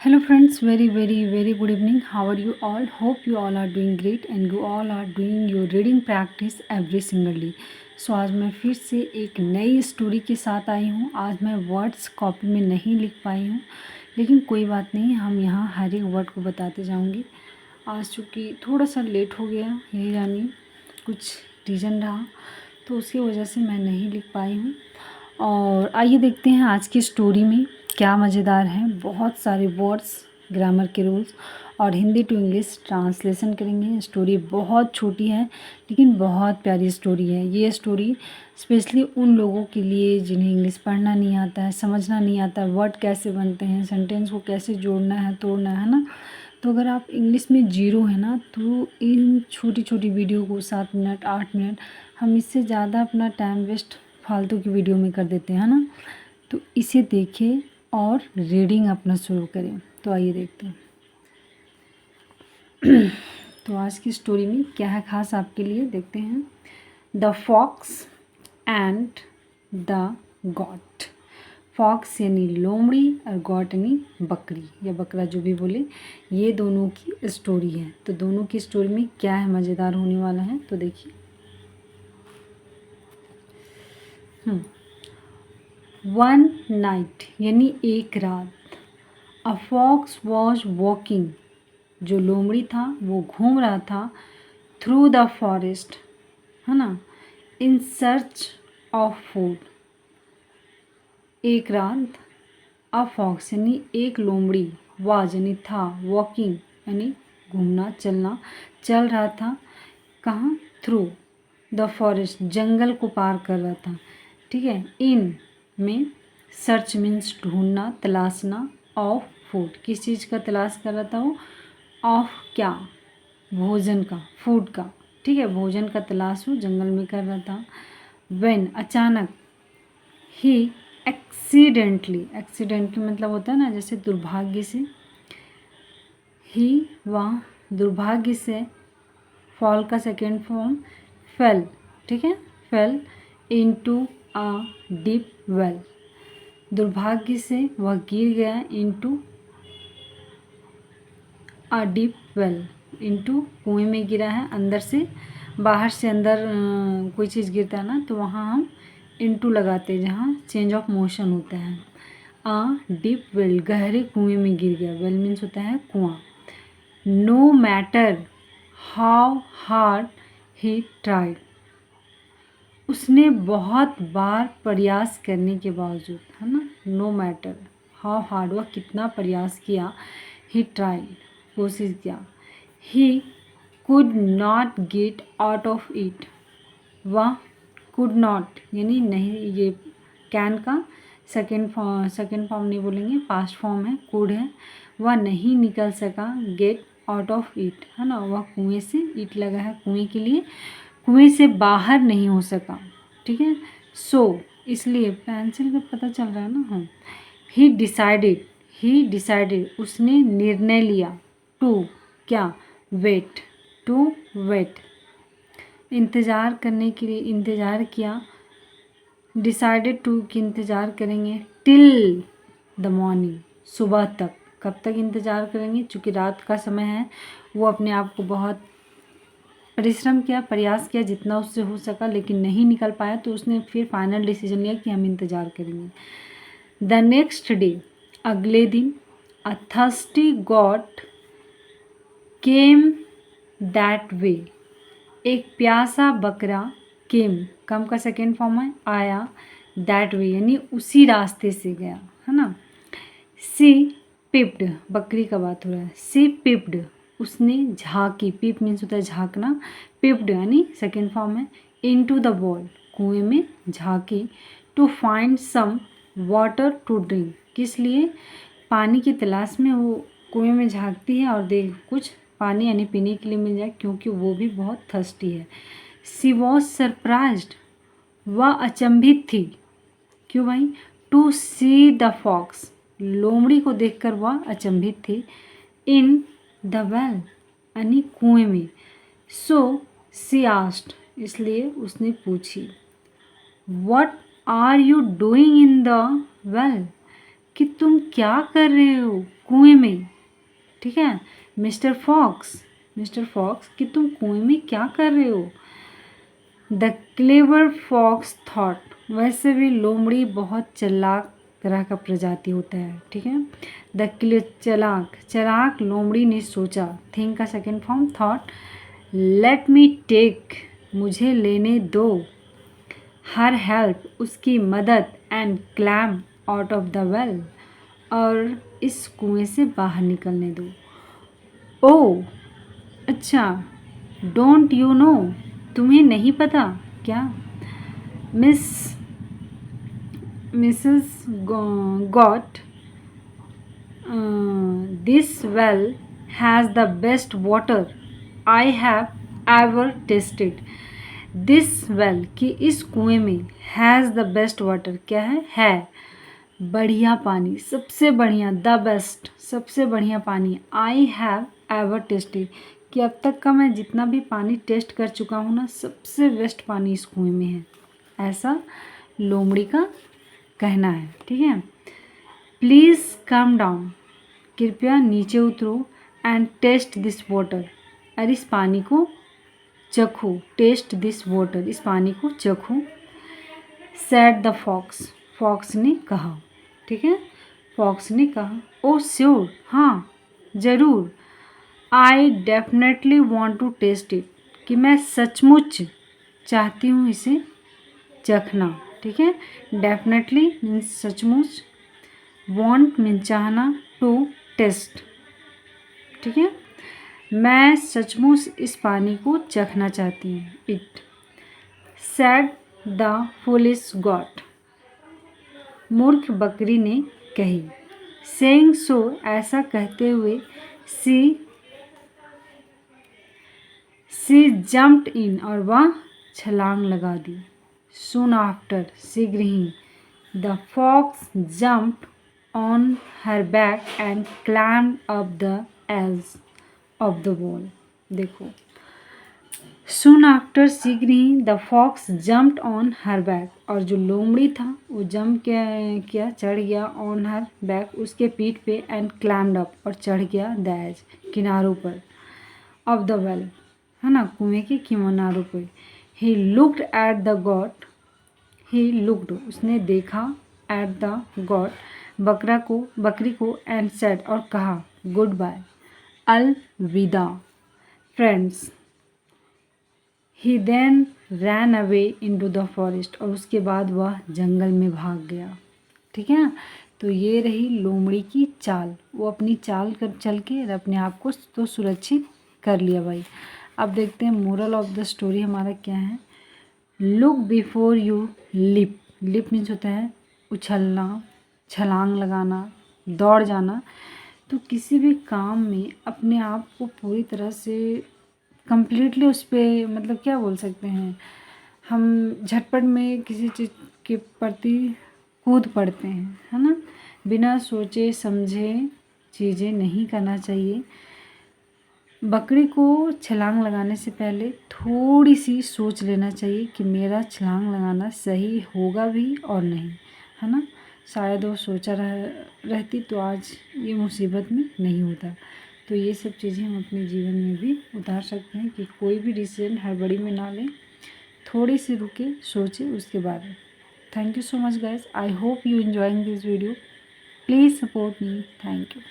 Hello friends, very good evening. How are you all? Hope you all are doing great and you all are doing your reading practice every single day. सो आज मैं फिर से एक नई story के साथ आई हूँ। आज मैं वर्ड्स कॉपी में नहीं लिख पाई हूँ, लेकिन कोई बात नहीं, हम यहाँ हर एक वर्ड को बताते जाऊँगी। आज चूँकि थोड़ा सा लेट हो गया, यही जानिए कुछ रीज़न रहा, तो उसकी वजह से मैं नहीं लिख पाई हूँ। और आइए देखते हैं आज की स्टोरी में क्या मज़ेदार है। बहुत सारे वर्ड्स, ग्रामर के रूल्स और हिंदी टू इंग्लिश ट्रांसलेशन करेंगे। स्टोरी बहुत छोटी है लेकिन बहुत प्यारी स्टोरी है। ये स्टोरी स्पेशली उन लोगों के लिए जिन्हें इंग्लिश पढ़ना नहीं आता है, समझना नहीं आता है, वर्ड कैसे बनते हैं, सेंटेंस को कैसे जोड़ना है, तोड़ना है ना। तो अगर आप इंग्लिश में जीरो है ना, तो इन छोटी छोटी वीडियो को 7 मिनट 8 मिनट, हम इससे ज़्यादा अपना टाइम वेस्ट फालतू की वीडियो में कर देते हैं ना। तो इसे देखें और रीडिंग अपना शुरू करें। तो आइए देखते हैं तो आज की स्टोरी में क्या है खास आपके लिए, देखते हैं। The fox and the goat. Fox यानी लोमड़ी और गॉट यानी बकरी या बकरा, जो भी बोले, ये दोनों की स्टोरी है। तो दोनों की स्टोरी में क्या है मज़ेदार होने वाला है, तो देखिए। वन नाइट यानी एक रात, अ फॉक्स वॉज वॉकिंग, जो लोमड़ी था वो घूम रहा था, थ्रू द फॉरेस्ट, है ना, इन सर्च ऑफ फूड। एक रात, अ फॉक्स यानी एक लोमड़ी, वाज यानी था, वॉकिंग यानी घूमना चलना, चल रहा था, कहाँ, थ्रू द फॉरेस्ट, जंगल को पार कर रहा था, ठीक है। इन में सर्च मीन्स ढूंढना, तलाशना, ऑफ फूड, किस चीज़ का तलाश कर रहा था वो, ऑफ क्या, भोजन का, फूड का, ठीक है, भोजन का तलाश वो जंगल में कर रहा था। व्हेन अचानक, ही एक्सीडेंटली, एक्सीडेंटली मतलब होता है ना जैसे दुर्भाग्य से, ही वह दुर्भाग्य से, फॉल का सेकेंड फॉर्म फेल, ठीक है, fail into a deep well, दुर्भाग्य से वह गिर गया, into a deep well, into कुएं में गिरा है, अंदर से बाहर से अंदर कोई चीज़ गिरता है ना, तो वहाँ हम इनटू लगाते हैं जहाँ चेंज ऑफ मोशन होता है। अ डीप वेल, गहरे कुएं में गिर गया, वेल मीन्स होता है कुआं। No matter how hard he tried, उसने बहुत बार प्रयास करने के बावजूद, है ना, नो मैटर हाउ हार्ड, वह कितना प्रयास किया, ही ट्राइड कोशिश किया, he could not get out of it, वह कुड नॉट यानी नहीं, ये कैन का सेकेंड फॉर्म नहीं बोलेंगे, पास्ट फॉर्म है, कुड है, वह नहीं निकल सका, गेट आउट ऑफ इट, है ना, वह कुएं से, ईट लगा है कुएं के लिए, कुएं से बाहर नहीं हो सका, ठीक है। सो इसलिए पेंसिल का पता चल रहा है ना, हम, ही डिसाइडेड, उसने निर्णय लिया, टू क्या, वेट, टू वेट, इंतज़ार करने के लिए, इंतज़ार किया, डिसाइडेड टू कि इंतज़ार करेंगे, टिल द मॉर्निंग, सुबह तक, कब तक इंतज़ार करेंगे, चूँकि रात का समय है, वो अपने आप को बहुत परिश्रम किया, प्रयास किया जितना उससे हो सका, लेकिन नहीं निकल पाया, तो उसने फिर फाइनल डिसीजन लिया कि हम इंतज़ार करेंगे। द नेक्स्ट डे, अगले दिन, a thirsty goat came that way, एक प्यासा बकरा, केम कम का सेकेंड फॉर्म है, आया, दैट वे यानी उसी रास्ते से गया, है ना। सी पिप्ड, बकरी का बात हो रहा है, सी पिप्ड, उसने झाँकी, पिप मीन्स होता है झाँकना, पिप्ड यानी सेकेंड फॉर्म है, इनटू द बॉल, कुएं में झाँकी, to find some water to drink, किस लिए, पानी की तलाश में वो कुएं में झाँकती है और देख कुछ पानी यानी पीने के लिए मिल जाए, क्योंकि वो भी बहुत थर्स्टी है। सी वॉज सरप्राइज्ड, वह अचंभित थी, क्यों भाई, टू सी द फॉक्स, लोमड़ी को देखकर वह अचंभित थी, इन द वेल यानी कुएं में, सो सी आस्क्ड, इसलिए उसने पूछी, what are you doing in the well, कि तुम क्या कर रहे हो कुएं में, ठीक है। मिस्टर फॉक्स कि तुम कुएं में क्या कर रहे हो। द क्लेवर फॉक्स थॉट, वैसे भी लोमड़ी बहुत चालाक तरह का प्रजाति होता है, ठीक है। चलाक लोमड़ी ने सोचा, थिंक का second form thought, let me take, मुझे लेने दो, हर हेल्प, उसकी मदद, and climb out of the well, और इस कुएं से बाहर निकलने दो। ओह अच्छा, डोंट यू नो, तुम्हें नहीं पता क्या, Mrs got, this well has the best water I have ever tested. This well कि इस कुएं में, हैज़ द बेस्ट वाटर क्या है बढ़िया पानी, सबसे बढ़िया, द बेस्ट सबसे बढ़िया पानी, आई हैव एवर टेस्टेड कि अब तक का मैं जितना भी पानी टेस्ट कर चुका हूँ ना, सबसे बेस्ट पानी इस कुएं में है, ऐसा लोमड़ी का कहना है, ठीक है। प्लीज़ कम डाउन, कृपया नीचे उतरो, एंड टेस्ट दिस वाटर, और इस पानी को चखो, टेस्ट दिस वाटर, इस पानी को चखो। सैड द फॉक्स ने कहा, ठीक है। फॉक्स ने कहा, ओ श्योर, हाँ ज़रूर, I definitely want to taste it, कि मैं सचमुच चाहती हूँ इसे चखना, ठीक है। डेफिनेटली मीन्स सचमुच, वॉन्ट मीन्स चाहना, टू टेस्ट, ठीक है। मैं सचमुच इस पानी को चखना चाहती हूँ। It sad the foolish got, मूर्ख बकरी ने कही। सेइंग सो, ऐसा कहते हुए, सी जम्प्ड इन, और वह छलांग लगा दी। सून आफ्टर, शीघ्र ही, the fox jumped on her back and climbed up the edge of the wall. देखो, सून आफ्टर शीघ्र ही, the fox jumped on her back, और जो लोमड़ी था वो जंप किया, चढ़ गया, ऑन हर बैक, उसके पीठ पे, एंड क्लाइम्ड अप, और चढ़ गया, द एज किनारों पर, ऑफ द वेल, है ना, कुएं के किनारों पर। He looked at the got, he looked उसने देखा, एट द गॉट बकरी को, एंड सेड और कहा, गुड बाय, अलविदा friends. He then ran away into the forest, और उसके बाद वह जंगल में भाग गया, ठीक है। तो ये रही लोमड़ी की चाल, वो अपनी चाल कर चल के अपने आप को तो सुरक्षित कर लिया भाई। अब देखते हैं मोरल ऑफ द स्टोरी हमारा क्या है। Look before you lip, lip means होता है उछलना, छलांग लगाना, दौड़ जाना। तो किसी भी काम में अपने आप को पूरी तरह से कंप्लीटली उस पर, मतलब क्या बोल सकते हैं, हम झटपट में किसी चीज़ के प्रति कूद पड़ते हैं, है ना। बिना सोचे समझे चीज़ें नहीं करना चाहिए। बकरी को छलांग लगाने से पहले थोड़ी सी सोच लेना चाहिए कि मेरा छलांग लगाना सही होगा भी और नहीं, है ना। शायद वो सोचा रहती तो आज ये मुसीबत में नहीं होता। तो ये सब चीज़ें हम अपने जीवन में भी उतार सकते हैं कि कोई भी डिसीजन हड़बड़ी में ना लें, थोड़ी सी रुके, सोचें उसके बाद। Thank you so much guys, I hope you enjoying this video, please support me, thank you.